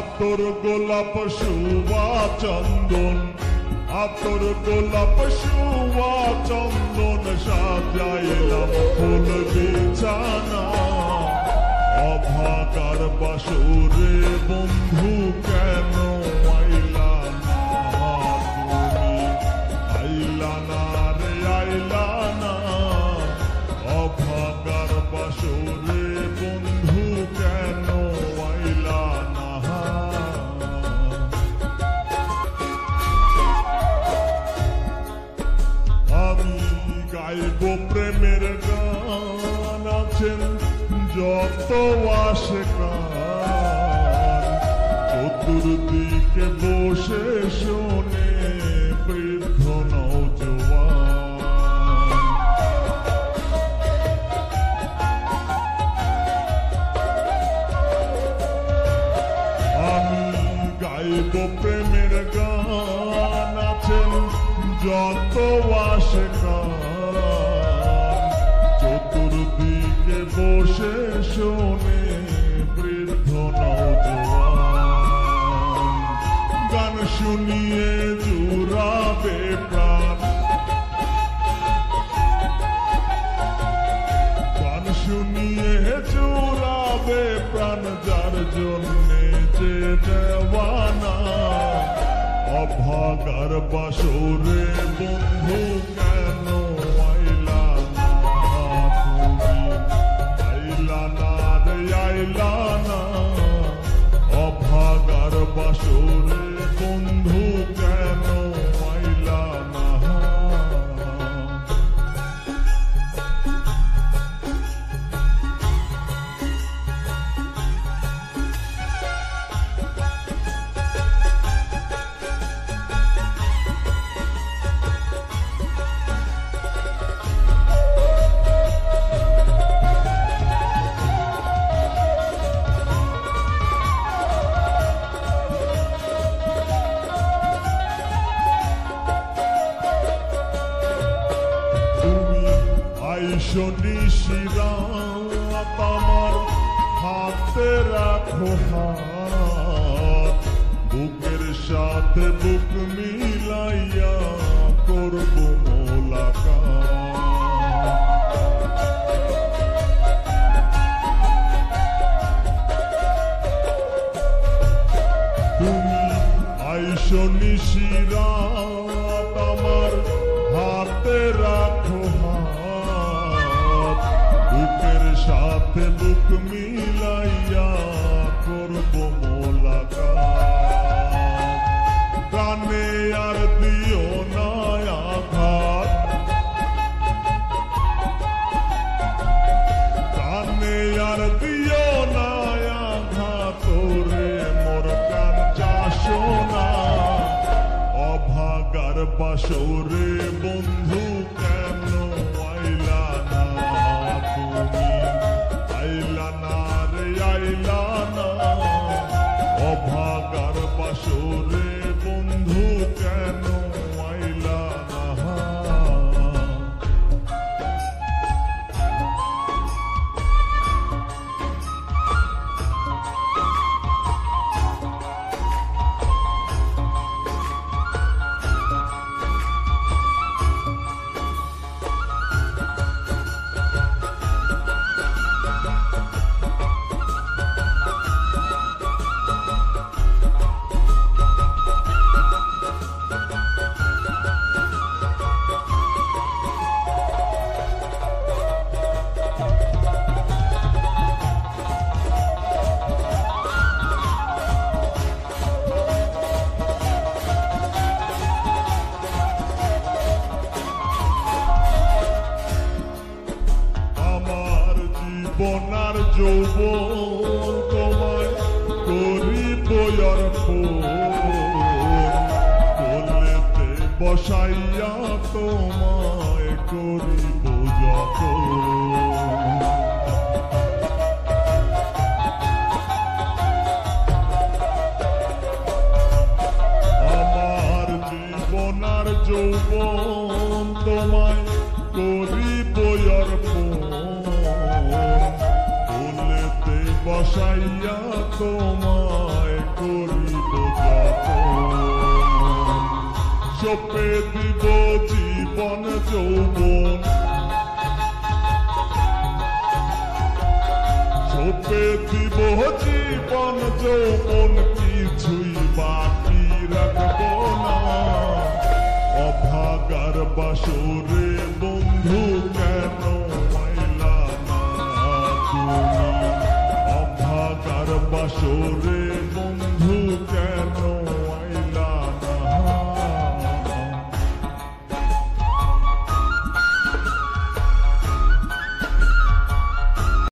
আতর গোলাপ সুবা চন্দন, আতর গোলাপ সুবা চন্দন, সাজাইলাম ফুল বিছানা। অভাগার বাসরে বন্ধু কেন আইলা না, তুমি আইলা না রে আইলা না। অভাগার বাসরে বন্ধু কেন আইলা না। আমি গাইব প্রেমের গান, আছেন যত আশিকান, চতুর্দিকে বসে শোনে বৃদ্ধ নওজোয়ান। আমি গাইব প্রেমের গান, আছেন যত আশিকান, চতুর্দিকে বসে শোনে বৃদ্ধ নওজোয়ান। গান শুনিয়ে জুড়াবে প্রাণ, গান শুনিয়ে জুড়াবে প্রাণ, যার জন্যে যে দেওয়ানা। অভাগার বাসরে বন্ধু কেন আইলা না, তুমি আইলা না রে আইলা না। অভাগার বাসরে বন্ধু কেন আইলা না। নিশিরাত আমার হাতে রাখো হাত, বুকের সাথে বুক মিলাইয়া করব মোলাকাত। তুমি আইসো নিশিরাত আমার হাতে রাখো হাত, বুকের সাথে বুক মিলাইয়া করব মোলাকাত। প্রাণে আর দিও না আঘাত, প্রাণে আর দিও না আঘাত, রে মোর প্রাণ চাশো না। অভাগার বাসরে বন্ধু কেন আইলা না, তুমি আইলা না রে আইলা না। অভাগার বাসরে বন্ধু কেন আইলা না। বনার যৌবন তোমায় করিব অর্পণ, কোলেতে বসাইয়া তোমায় করিব যতন। আমার জীবনার যৌবন তোমায় করিব অর্পণ, বসাইয়া তোমায় করিব যখন সপে দিব জীবন যৌবন সপে দিব জীবন যৌবন কিছুই বাকি রাখবো না অভাগার বাসরে বন্ধু কেন মাইলা না তুমি অভাগার বাসরে